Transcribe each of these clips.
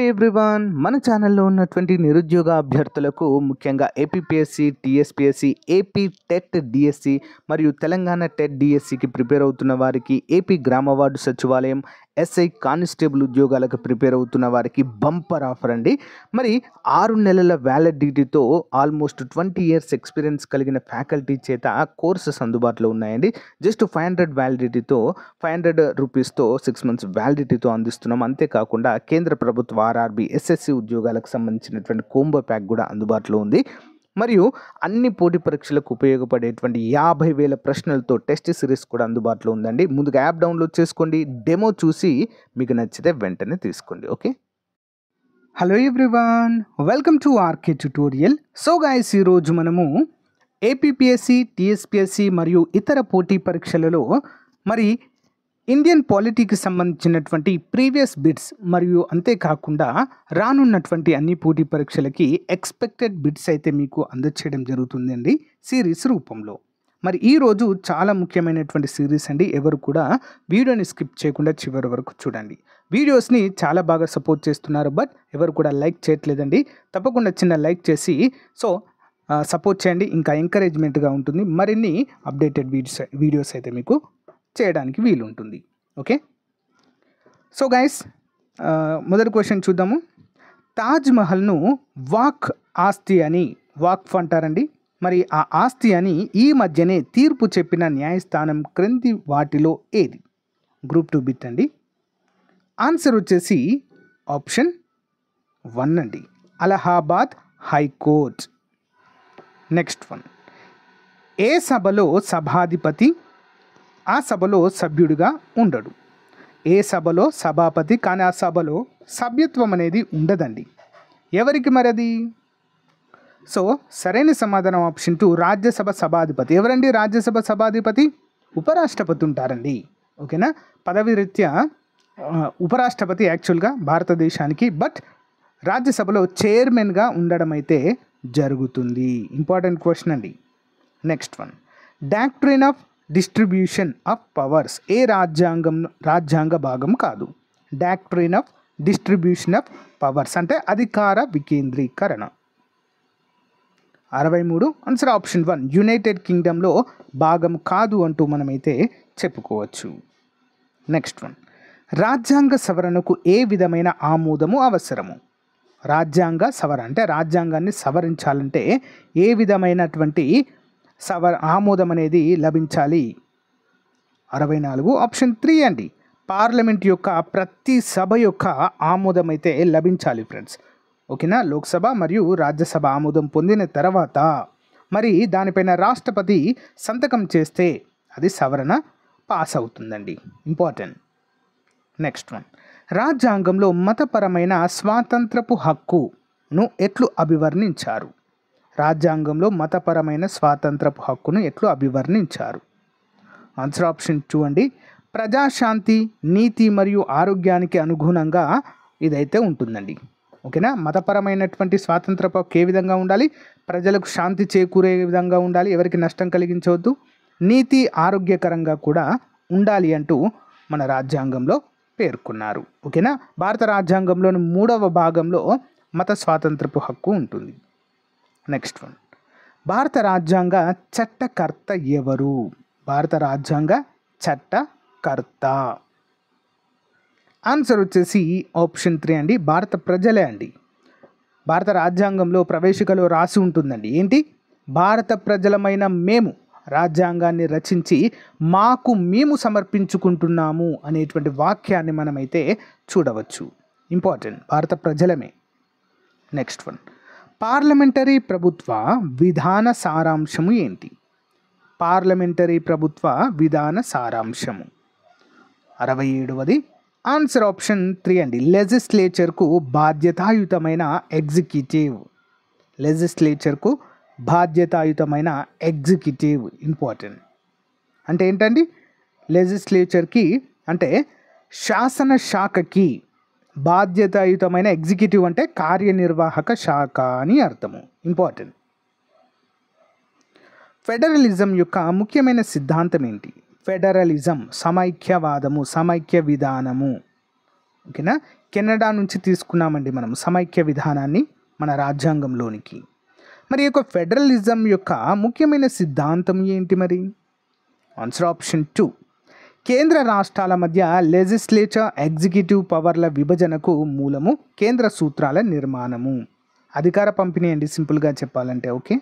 Everyone, మన ఛానల్లో ఉన్నటువంటి నిరుద్యోగ అభ్యర్థులకు ముఖ్యంగా APPSC, TSPSC, AP TET DSC మరియు తెలంగాణ టెట్ డిఎస్సికి ప్రిపేర్ అవుతున్న వారికి, ఏపీ గ్రామ వార్డు సచివాలయం, ఎస్ఐ కానిస్టేబుల్ ఉద్యోగాలకు ప్రిపేర్ అవుతున్న వారికి బంపర్ ఆఫర్ అండి. మరి 6 నెలల వ్యాలిడిటీతో ఆల్మోస్ట్ 20 ఇయర్స్ ఎక్స్పీరియన్స్ కలిగిన ఫ్యాకల్టీ చేత కోర్సెస్ అందుబాటులో ఉన్నాయండి. జస్ట్ 500 వ్యాలిడిటీతో 500 రూపీస్తో 6 మంత్స్ వ్యాలిడిటీతో అందిస్తున్నాం. అంతేకాకుండా కేంద్ర ప్రభుత్వ ఆర్ఆర్బి, ఎస్ఎస్సి ఉద్యోగాలకు సంబంధించినటువంటి కోంబో ప్యాక్ కూడా అందుబాటులో ఉంది. మరియు అన్ని పోటీ పరీక్షలకు ఉపయోగపడేటువంటి 50,000 ప్రశ్నలతో టెస్ట్ సిరీస్ కూడా అందుబాటులో ఉందండి. ముందుగా యాప్ డౌన్లోడ్ చేసుకోండి, డెమో చూసి మీకు నచ్చితే వెంటనే తీసుకోండి. Okay, hello everyone, welcome to RK tutorial. So guys, ఈరోజు మనము ఏపీపీఎస్సీ, టీఎస్పీఎస్సీ మరియు ఇతర పోటీ పరీక్షలలో మరి ఇండియన్ పాలిటీకి సంబంధించినటువంటి ప్రీవియస్ బిట్స్ మరియు అంతేకాకుండా రానున్నటువంటి అన్ని పోటీ పరీక్షలకి ఎక్స్పెక్టెడ్ బిట్స్ అయితే మీకు అందచేయడం జరుగుతుందండి సిరీస్ రూపంలో. మరి ఈరోజు చాలా ముఖ్యమైనటువంటి సిరీస్ అండి. ఎవరు కూడా వీడియోని స్కిప్ చేయకుండా చివరి వరకు చూడండి. వీడియోస్ని చాలా బాగా సపోర్ట్ చేస్తున్నారు, బట్ ఎవరు కూడా లైక్ చేయట్లేదండి. తప్పకుండా చిన్న లైక్ చేసి సపోర్ట్ చేయండి, ఇంకా ఎంకరేజ్మెంట్గా ఉంటుంది. మరిన్ని అప్డేటెడ్ వీడియోస్ అయితే మీకు చేయడానికి వీలుంటుంది. ఓకే, సో గైస్, మొదటి క్వశ్చన్ చూద్దాము. తాజ్ మహల్ను వాక్ఫ్ అంటారండి. మరి ఆ ఆస్తి అని ఈ మధ్యనే తీర్పు చెప్పిన న్యాయస్థానం క్రింది వాటిలో ఏది? గ్రూప్ 2 బిట్ అండి. ఆన్సర్ వచ్చేసి ఆప్షన్ 1 అండి, అలహాబాద్ హైకోర్ట్. నెక్స్ట్ వన్, ఏ సభలో సభాధిపతి ఆ సభలో సభ్యుడిగా ఉండడు? ఏ సభలో సభాపతి, కానీ ఆ సభలో సభ్యత్వం అనేది ఉండదండి. ఎవరికి మరి అది? సో సరైన సమాధానం ఆప్షన్ 2, రాజ్యసభ సభాధిపతి. ఎవరండి రాజ్యసభ సభాధిపతి? ఉపరాష్ట్రపతి ఉంటారండి. ఓకేనా, పదవి రీత్యా ఉపరాష్ట్రపతి యాక్చువల్గా భారతదేశానికి, బట్ రాజ్యసభలో చైర్మన్గా ఉండడం అయితే జరుగుతుంది. ఇంపార్టెంట్ క్వశ్చన్ అండి. Next one, doctrine of distribution of powers ఏ రాజ్యాంగ భాగం కాదు? Doctrine of distribution of powers అంటే అధికార వికేంద్రీకరణ. 63, ఆన్సర్ ఆప్షన్ 1, యునైటెడ్ కింగ్డమ్లో భాగం కాదు అంటూ మనమైతే చెప్పుకోవచ్చు. నెక్స్ట్ వన్, రాజ్యాంగ సవరణకు ఏ విధమైన ఆమోదము అవసరము? రాజ్యాంగ సవరణ అంటే రాజ్యాంగాన్ని సవరించాలంటే ఏ విధమైనటువంటి ఆమోదం అనేది లభించాలి? 64, ఆప్షన్ 3 అండి, పార్లమెంట్ యొక్క ప్రతి సభ యొక్క ఆమోదం అయితే లభించాలి ఫ్రెండ్స్. ఓకేనా, లోక్సభ మరియు రాజ్యసభ ఆమోదం పొందిన తర్వాత మరి దానిపైన రాష్ట్రపతి సంతకం చేస్తే అది సవరణ పాస్ అవుతుందండి. ఇంపార్టెంట్. నెక్స్ట్ వన్, రాజ్యాంగంలో మతపరమైన స్వాతంత్రపు హక్కును ఎట్లు అభివర్ణించారు? రాజ్యాంగంలో మతపరమైన స్వాతంత్రపు హక్కును ఎట్లు అభివర్ణించారు? ఆన్సర్ ఆప్షన్ 2 అండి, ప్రజాశాంతి, నీతి మరియు ఆరోగ్యానికి అనుగుణంగా ఇదైతే ఉంటుందండి. ఓకేనా, మతపరమైనటువంటి స్వాతంత్రపు హక్కు ఏ విధంగా ఉండాలి? ప్రజలకు శాంతి చేకూరే విధంగా ఉండాలి, ఎవరికి నష్టం కలిగించవద్దు, నీతి ఆరోగ్యకరంగా కూడా ఉండాలి అంటూ మన రాజ్యాంగంలో పేర్కొన్నారు. ఓకేనా, భారత రాజ్యాంగంలోని 3వ భాగంలో మత స్వాతంత్రపు హక్కు ఉంటుంది. నెక్స్ట్ వన్, భారత రాజ్యాంగ చట్టకర్త ఎవరు? భారత రాజ్యాంగ చట్టకర్త ఆన్సర్ వచ్చేసి ఆప్షన్ 3 అండి, భారత ప్రజలే అండి. భారత రాజ్యాంగంలో ప్రవేశికలో రాసి ఉంటుందండి, ఏంటి? భారత ప్రజలమైన మేము రాజ్యాంగాన్ని రచించి మాకు మేము సమర్పించుకుంటున్నాము అనేటువంటి వాక్యాన్ని మనమైతే చూడవచ్చు. ఇంపార్టెంట్, భారత ప్రజలమే. నెక్స్ట్ వన్, పార్లమెంటరీ ప్రభుత్వ విధాన సారాంశము ఏంటి? పార్లమెంటరీ ప్రభుత్వ విధాన సారాంశము 67వది, ఆన్సర్ ఆప్షన్ 3 అండి, లెజిస్లేచర్కు బాధ్యతాయుతమైన ఎగ్జిక్యూటివ్. లెజిస్లేచర్కు బాధ్యతాయుతమైన ఎగ్జిక్యూటివ్. ఇంపార్టెంట్ అంటే ఏంటండి? లెజిస్లేచర్కి అంటే శాసన శాఖకి బాధ్యతాయుతమైన, ఎగ్జిక్యూటివ్ అంటే కార్యనిర్వాహక శాఖ అని అర్థము. ఇంపార్టెంట్. ఫెడరలిజం యొక్క ముఖ్యమైన సిద్ధాంతం ఏంటి? ఫెడరలిజం సమైక్యవాదము, సమైక్య విధానము. ఓకేనా. కెనడా నుంచి తీసుకున్నామండి మనం సమైక్య విధానాన్ని మన రాజ్యాంగంలోనికి. మరి యొక్క ఫెడరలిజం యొక్క ముఖ్యమైన సిద్ధాంతం ఏంటి మరి? Answer option 2. కేంద్ర రాష్ట్రాల మధ్య లెజిస్లేచర్ ఎగ్జిక్యూటివ్ పవర్ల విభజనకు మూలము కేంద్ర సూత్రాల నిర్మాణము. అధికార పంపిణీ అండి సింపుల్గా చెప్పాలంటే. ఓకే.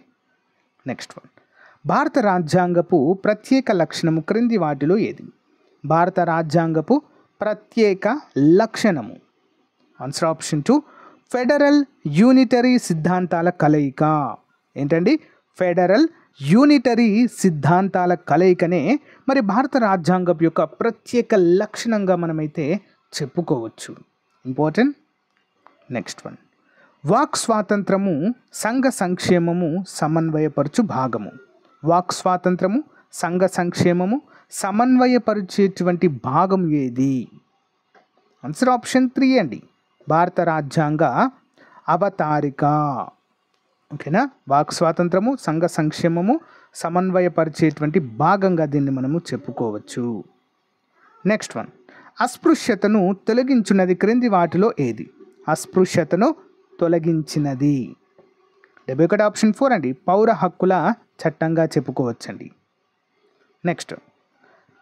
Next one. భారత రాజ్యాంగపు ప్రత్యేక లక్షణము క్రింది వాటిలో ఏది? భారత రాజ్యాంగపు ప్రత్యేక లక్షణము. Answer option 2. ఫెడరల్ యూనిటరీ సిద్ధాంతాల కలయిక. ఏంటండి? ఫెడరల్ యూనిటరీ సిద్ధాంతాల కలయికనే మరి భారత రాజ్యాంగం యొక్క ప్రత్యేక లక్షణంగా మనమైతే చెప్పుకోవచ్చు. ఇంపార్టెంట్. Next one. వాక్ స్వాతంత్రము సంఘ సంక్షేమము సమన్వయపరచు భాగము. వాక్ స్వాతంత్రము సంఘ సంక్షేమము సమన్వయపరిచేటువంటి భాగం ఏది? ఆన్సర్ ఆప్షన్ 3 అండి. భారత రాజ్యాంగ అవతారిక. ఓకేనా. వాక్ స్వాతంత్రము సంఘ సంక్షేమము సమన్వయపరిచేటువంటి భాగంగా దీన్ని మనము చెప్పుకోవచ్చు. Next one. అస్పృశ్యతను తొలగించున్నది క్రింది వాటిలో ఏది? అస్పృశ్యతను తొలగించినది. 71 ఆప్షన్ 4 అండి. పౌర హక్కుల చట్టంగా చెప్పుకోవచ్చండి. నెక్స్ట్.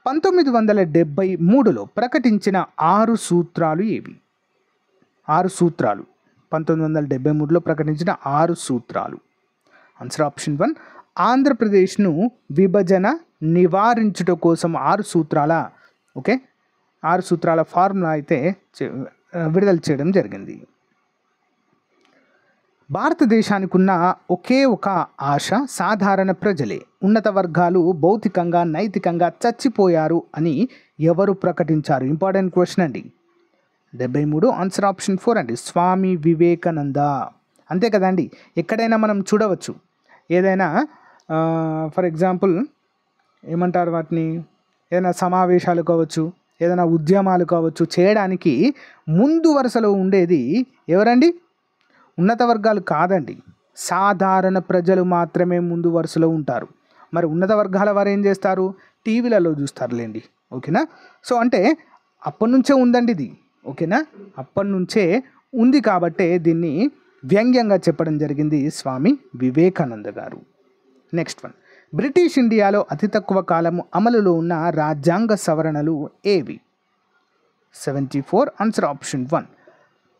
1973లో ప్రకటించిన 6 సూత్రాలు ఏవి? 6 సూత్రాలు. 1973లో ప్రకటించిన 6 సూత్రాలు. Answer option 1. ఆంధ్రప్రదేశ్ను విభజన నివారించుట కోసం 6 సూత్రాల 6 సూత్రాల ఫార్ములా అయితే విడుదల చేయడం జరిగింది. భారతదేశానికి ఉన్న ఒకే ఒక ఆశ సాధారణ ప్రజలే. ఉన్నత వర్గాలు భౌతికంగా నైతికంగా చచ్చిపోయారు అని ఎవరు ప్రకటించారు? ఇంపార్టెంట్ క్వశ్చన్ అండి. 73 ఆన్సర్ ఆప్షన్ 4 అండి. స్వామి వివేకానంద. అంతే కదండి. ఎక్కడైనా మనం చూడవచ్చు, ఏదైనా ఫర్ ఎగ్జాంపుల్ ఏమంటారు వాటిని, ఏదైనా సమావేశాలు కావచ్చు, ఏదైనా ఉద్యమాలు కావచ్చు, చేయడానికి ముందు వరుసలో ఉండేది ఎవరండి? ఉన్నత వర్గాలు కాదండి, సాధారణ ప్రజలు మాత్రమే ముందు వరుసలో ఉంటారు. మరి ఉన్నత వర్గాల వారు ఏం చేస్తారు? టీవీలలో చూస్తారులేండి. ఓకేనా. సో అంటే అప్పటి నుంచే ఉందండి ఇది. ఓకేనా. అప్పటి నుంచే ఉంది కాబట్టే దీన్ని వ్యంగ్యంగా చెప్పడం జరిగింది స్వామి వివేకానంద గారు. Next one. బ్రిటిష్ ఇండియాలో అతి తక్కువ కాలము అమలులో ఉన్న రాజ్యాంగ సవరణలు ఏవి? 74 ఆన్సర్ ఆప్షన్ 1.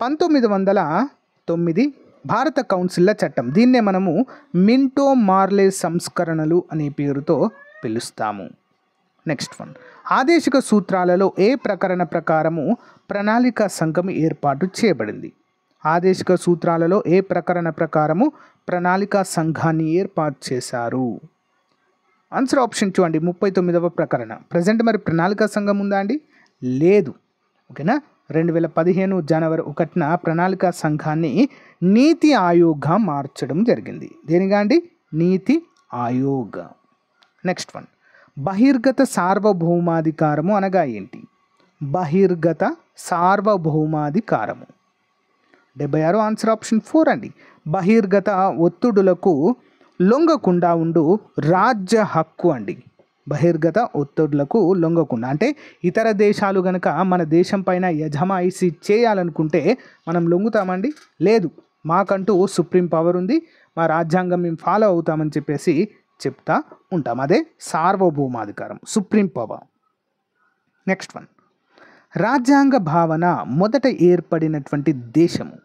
1909 భారత కౌన్సిల్ల చట్టం. దీన్నే మనము మింటో మార్లే సంస్కరణలు అనే పేరుతో పిలుస్తాము. Next one. ఆదేశిక సూత్రాలలో ఏ ప్రకరణ ప్రకారము ప్రణాళికా సంఘం ఏర్పాటు చేయబడింది? ఆదేశిక సూత్రాలలో ఏ ప్రకరణ ప్రకారము ప్రణాళికా సంఘాన్ని ఏర్పాటు చేశారు? ఆన్సర్ ఆప్షన్ 2 అండి. 39వ ప్రకరణ. ప్రజెంట్ మరి ప్రణాళికా సంఘం ఉందా అండి? లేదు. ఓకేనా. 2015 జనవరి 1న ప్రణాళికా సంఘాన్ని నీతి ఆయోగ్గా మార్చడం జరిగింది. దేనిగా అండి? నీతి ఆయోగ్. Next one. బహిర్గత సార్వభౌమాధికారము అనగా ఏంటి? బహిర్గత సార్వభౌమాధికారము. 76 ఆన్సర్ ఆప్షన్ 4 అండి. బహిర్గత ఒత్తిడులకు లొంగకుండా ఉండు రాజ్య హక్కు అండి. బహిర్గత ఒత్తిడులకు లొంగకుండా అంటే ఇతర దేశాలు కనుక మన దేశం పైన యజమాయిషీ చేయాలనుకుంటే మనం లొంగుతామండి? లేదు. మాకంటూ సుప్రీం పవర్ ఉంది, మా రాజ్యాంగం మేము ఫాలో అవుతామని చెప్పేసి చెప్తా ఉంటాం. అదే సార్వభౌమాధికారం, సుప్రీం పవర్. Next one. రాజ్యాంగ భావన మొదట ఏర్పడినటువంటి దేశము.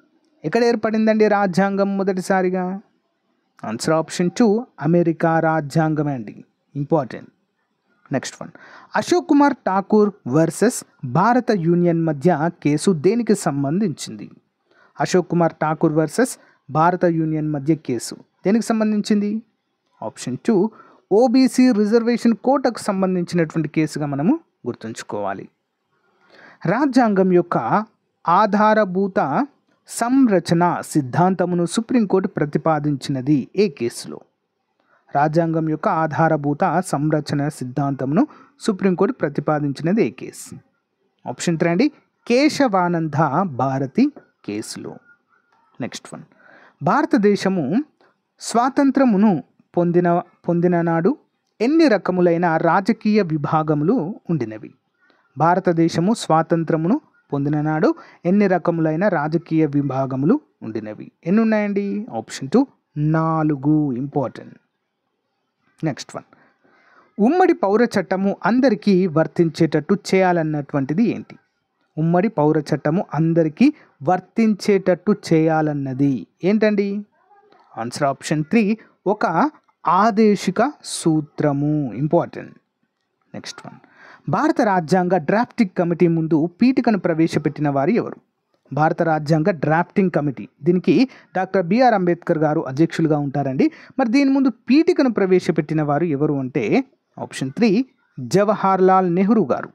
ఎక్కడ ఏర్పడిందండి రాజ్యాంగం మొదటిసారిగా? ఆన్సర్ ఆప్షన్ 2 అమెరికా రాజ్యాంగమే అండి. Important. Next one. Ashok Kumar Thakur versus భారత యూనియన్ మధ్య కేసు దేనికి సంబంధించింది? అశోక్ కుమార్ ఠాకూర్ వర్సెస్ భారత యూనియన్ మధ్య కేసు దేనికి సంబంధించింది? ఆప్షన్ 2 ఓబీసీ రిజర్వేషన్ కోటాకు సంబంధించినటువంటి కేసుగా మనము గుర్తుంచుకోవాలి. రాజ్యాంగం యొక్క ఆధారభూత సంరచన సిద్ధాంతమును సుప్రీంకోర్టు ప్రతిపాదించినది ఏ కేసులో? రాజ్యాంగం యొక్క ఆధారభూత సంరచన సిద్ధాంతమును సుప్రీంకోర్టు ప్రతిపాదించినది ఏ కేసు? ఆప్షన్ 3 అండి. కేశవానంద భారతి కేసులో. Next one. భారతదేశము స్వాతంత్రమును పొందిన నాడు ఎన్ని రకములైన రాజకీయ విభాగములు ఉండినవి? భారతదేశము స్వాతంత్రమును పొందిన నాడు ఎన్ని రకములైన రాజకీయ విభాగములు ఉండినవి? ఎన్ని ఉన్నాయండి? ఆప్షన్ 2 4. ఇంపార్టెంట్. నెక్స్ట్ వన్, ఉమ్మడి పౌర చట్టము అందరికీ వర్తించేటట్టు చేయాలన్నటువంటిది ఏంటి? ఉమ్మడి పౌర చట్టము అందరికీ వర్తించేటట్టు చేయాలన్నది ఏంటండి? ఆన్సర్ ఆప్షన్ 3 ఒక ఆదేశిక సూత్రము. ఇంపార్టెంట్. నెక్స్ట్ వన్, భారత రాజ్యాంగ డ్రాఫ్టింగ్ కమిటీ ముందు పీఠికను ప్రవేశపెట్టిన వారు ఎవరు? భారత రాజ్యాంగ డ్రాఫ్టింగ్ కమిటీ, దీనికి డాక్టర్ బిఆర్ అంబేద్కర్ గారు అధ్యక్షులుగా ఉంటారండి. మరి దీని ముందు పీఠికను ప్రవేశపెట్టిన వారు ఎవరు అంటే ఆప్షన్ 3 జవహర్లాల్ నెహ్రూ గారు.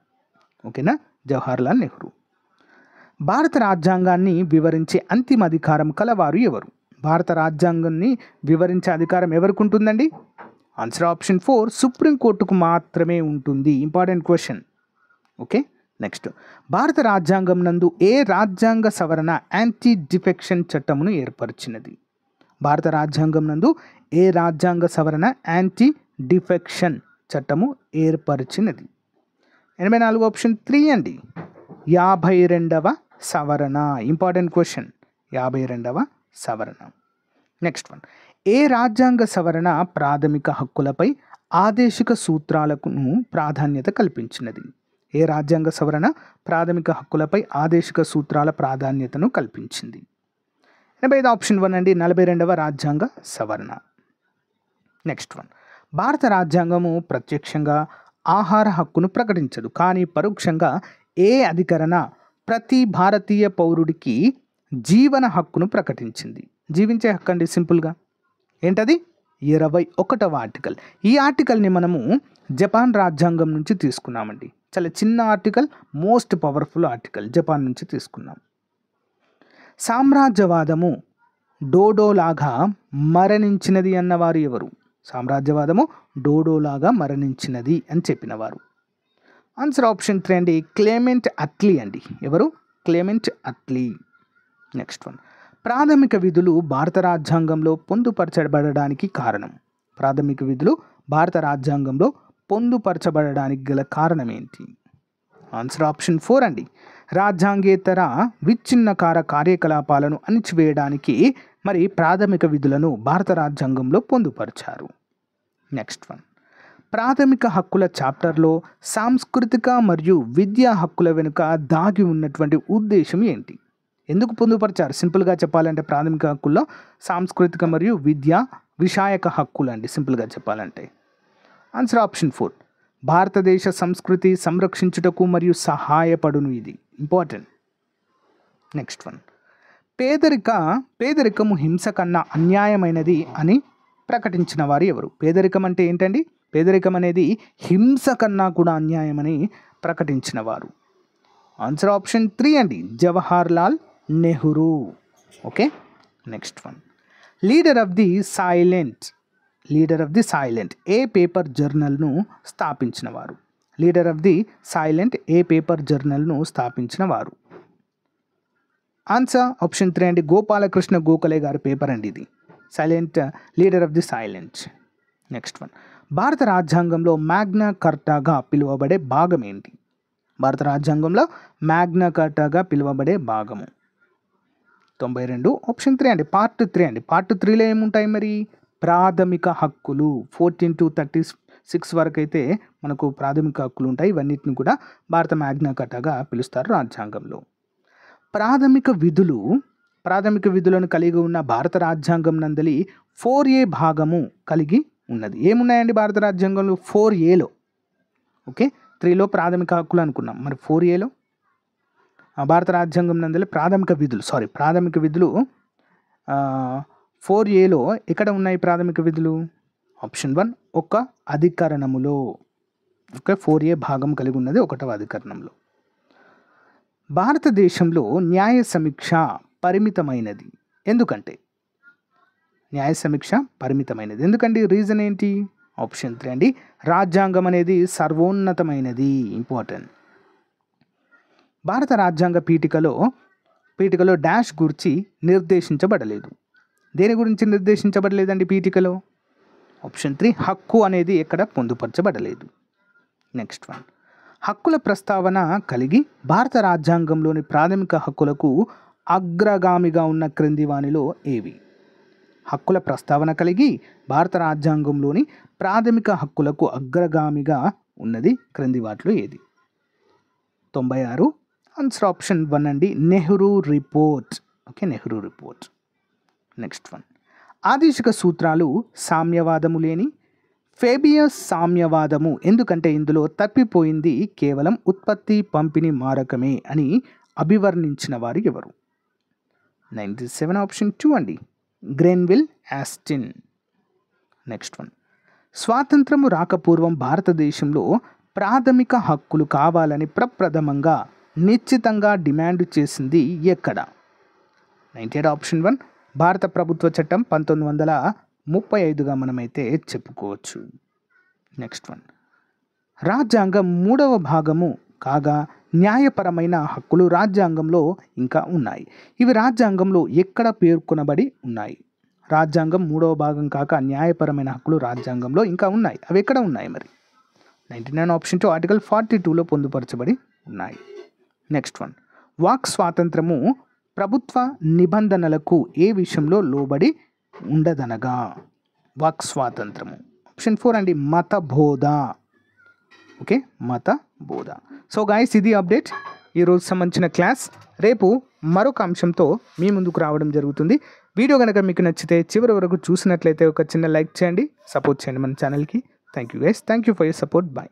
ఓకేనా, జవహర్లాల్ నెహ్రూ. భారత రాజ్యాంగాన్ని వివరించే అంతిమ అధికారం కలవారు ఎవరు? భారత రాజ్యాంగాన్ని వివరించే అధికారం ఎవరికి ఉంటుందండి? ఆన్సర్ ఆప్షన్ 4 సుప్రీంకోర్టుకు మాత్రమే ఉంటుంది. Important question. ఓకే. నెక్స్ట్, భారత రాజ్యాంగం నందు ఏ రాజ్యాంగ సవరణ యాంటీ డిఫెక్షన్ చట్టమును ఏర్పరిచినది? భారత రాజ్యాంగం నందు ఏ రాజ్యాంగ సవరణ యాంటీ డిఫెక్షన్ చట్టము ఏర్పరిచినది? 84 ఆప్షన్ 3 అండి, 52వ సవరణ. ఇంపార్టెంట్ క్వశ్చన్, 52వ సవరణ. నెక్స్ట్ వన్, ఏ రాజ్యాంగ సవరణ ప్రాథమిక హక్కులపై ఆదేశిక సూత్రాలకు ప్రాధాన్యత కల్పించినది? ఏ రాజ్యాంగ సవరణ ప్రాథమిక హక్కులపై ఆదేశిక సూత్రాల ప్రాధాన్యతను కల్పించింది? 85 ఆప్షన్ 1 అండి, 42వ రాజ్యాంగ సవరణ. నెక్స్ట్ వన్, భారత రాజ్యాంగము ప్రత్యక్షంగా ఆహార హక్కును ప్రకటించదు, కానీ పరోక్షంగా ఏ అధికరణ ప్రతి భారతీయ పౌరుడికి జీవన హక్కును ప్రకటించింది? జీవించే హక్కు అండి, సింపుల్గా. ఏంటది? 21వ ఆర్టికల్. ఈ ఆర్టికల్ని మనము జపాన్ రాజ్యాంగం నుంచి తీసుకున్నామండి. చాలా చిన్న article, most powerful article, Japan నుంచి తీసుకున్నాం. సామ్రాజ్యవాదము డోడోలాగా మరణించినది అన్నవారు ఎవరు? సామ్రాజ్యవాదము డోడోలాగా మరణించినది అని చెప్పినవారు. ఆన్సర్ ఆప్షన్ 3 అండి, క్లెమెంట్ అట్లీ అండి. ఎవరు? క్లెమెంట్ అట్లీ. నెక్స్ట్ వన్, ప్రాథమిక విధులు భారత రాజ్యాంగంలో పొందుపరచబడడానికి కారణం? ప్రాథమిక విధులు భారత రాజ్యాంగంలో పొందుపరచబడడానికి గల కారణం ఏంటి? ఆన్సర్ ఆప్షన్ 4 అండి, రాజ్యాంగేతర విచ్ఛిన్నకార కార్యకలాపాలను అణిచివేయడానికి మరి ప్రాథమిక విధులను భారత రాజ్యాంగంలో పొందుపరిచారు. నెక్స్ట్ వన్, ప్రాథమిక హక్కుల చాప్టర్లో సాంస్కృతిక మరియు విద్యా హక్కుల వెనుక దాగి ఉన్నటువంటి ఉద్దేశం ఏంటి? ఎందుకు పొందుపరిచారు? సింపుల్గా చెప్పాలంటే ప్రాథమిక హక్కుల్లో సాంస్కృతిక మరియు విద్యా విషాయక హక్కులు అండి, సింపుల్గా చెప్పాలంటే. ఆన్సర్ ఆప్షన్ 4, భారతదేశ సంస్కృతి సంరక్షించుటకు మరియు సహాయపడును ఇది. ఇంపార్టెంట్. నెక్స్ట్ వన్, పేదరికము హింస కన్నా అన్యాయమైనది అని ప్రకటించిన వారు ఎవరు? పేదరికం అంటే ఏంటండి? పేదరికం అనేది హింస కన్నా కూడా అన్యాయమని ప్రకటించిన వారు. ఆన్సర్ ఆప్షన్ 3 అండి, Jawaharlal Nehru. Okay. Next one, leader of the silent ఏ పేపర్ జర్నల్ను స్థాపించిన వారు? లీడర్ ఆఫ్ ది సైలెంట్ ఏ పేపర్ జర్నల్ను స్థాపించిన వారు? ఆన్సర్ ఆప్షన్ 3 అండి, గోపాలకృష్ణ గోఖలే గారి పేపర్ అండి ఇది, silent, leader of the silent. Next one, భారత రాజ్యాంగంలో మ్యాగ్నా కార్టాగా పిలువబడే భాగం ఏంటి? భారత రాజ్యాంగంలో మ్యాగ్నా కార్టాగా పిలువబడే భాగము 92 ఆప్షన్ 3 అండి, పార్ట్ 3 అండి. పార్ట్ 3లో ఏముంటాయి మరి? ప్రాథమిక హక్కులు 14 to 36 వరకు అయితే మనకు ప్రాథమిక హక్కులు ఉంటాయి. ఇవన్నిటిని కూడా భారత మ్యాగ్నా కార్టాగా పిలుస్తారు రాజ్యాంగంలో. ప్రాథమిక విధులను కలిగి ఉన్న భారత రాజ్యాంగం నందలి 4A భాగము కలిగి ఉన్నది. ఏమున్నాయండి భారత రాజ్యాంగంలో? 4Aలో. ఓకే, 3లో ప్రాథమిక హక్కులు అనుకున్నాం, మరి 4Aలో భారత రాజ్యాంగం నందలి ప్రాథమిక విధులు 4Aలో ఎక్కడ ఉన్నాయి ప్రాథమిక విధులు? ఆప్షన్ 1 ఒక అధికరణములో. ఓకే, 4A భాగం కలిగి ఉన్నది 1వ అధికరణంలో. భారతదేశంలో న్యాయ సమీక్ష పరిమితమైనది ఎందుకంటే? ఎందుకండి? రీజన్ ఏంటి? ఆప్షన్ 3 అండి, రాజ్యాంగం అనేది సర్వోన్నతమైనది. ఇంపార్టెంట్. భారత రాజ్యాంగ పీఠికలో డాష్ గురించి నిర్దేశించబడలేదు. దేని గురించి నిర్దేశించబడలేదండి పీఠికలో? ఆప్షన్ 3 హక్కు అనేది ఎక్కడ పొందుపరచబడలేదు. నెక్స్ట్ వన్, హక్కుల ప్రస్తావన కలిగి భారత రాజ్యాంగంలోని ప్రాథమిక హక్కులకు అగ్రగామిగా ఉన్న క్రింది వానిలో ఏవి? హక్కుల ప్రస్తావన కలిగి భారత రాజ్యాంగంలోని ప్రాథమిక హక్కులకు అగ్రగామిగా ఉన్నది క్రింది వాటిలో ఏది? 96. ఆన్సర్ ఆప్షన్ 1 అండి, Nehru report. Okay, Nehru report. Next one, ఆదేశిక సూత్రాలు సామ్యవాదము లేని ఫేబియస్ సామ్యవాదము, ఎందుకంటే ఇందులో తప్పిపోయింది కేవలం ఉత్పత్తి పంపిణీ మారకమే అని అభివర్ణించిన వారు ఎవరు? 97. ఆప్షన్ 2 అండి, గ్రెన్విల్ ఆస్టిన్. నెక్స్ట్ వన్, స్వాతంత్రము రాకపూర్వం భారతదేశంలో ప్రాథమిక హక్కులు కావాలని ప్రప్రథమంగా నిశ్చితంగా డిమాండ్ చేసింది ఎక్కడ? 98. ఆప్షన్ 1, భారత ప్రభుత్వ చట్టం 1935గా మనమైతే చెప్పుకోవచ్చు. నెక్స్ట్ వన్, రాజ్యాంగం 3వ భాగము కాగా న్యాయపరమైన హక్కులు రాజ్యాంగంలో ఇంకా ఉన్నాయి. ఇవి రాజ్యాంగంలో ఎక్కడ పేర్కొనబడి ఉన్నాయి? రాజ్యాంగం 3వ భాగం కాక న్యాయపరమైన హక్కులు రాజ్యాంగంలో ఇంకా ఉన్నాయి. అవి ఎక్కడ ఉన్నాయి మరి? 99. ఆప్షన్ 2, ఆర్టికల్ 42లో పొందుపరచబడి ఉన్నాయి. నెక్స్ట్ వన్, వాక్ స్వాతంత్రము ప్రభుత్వ నిబంధనలకు ఏ విషయంలో లోబడి ఉండదనగా? వాక్ స్వాతంత్రము. ఆప్షన్ 4 అండి, మత బోధ. ఓకే, మత బోధ. సో గాయస్, ఇది అప్డేట్, ఈరోజు సంబంధించిన క్లాస్. రేపు మరొక అంశంతో మీ ముందుకు రావడం జరుగుతుంది. వీడియో కనుక మీకు నచ్చితే చివరి వరకు చూసినట్లయితే ఒక చిన్న లైక్ చేయండి, సపోర్ట్ చేయండి మన ఛానల్కి. Thank you guys, thank you for your support. Bye.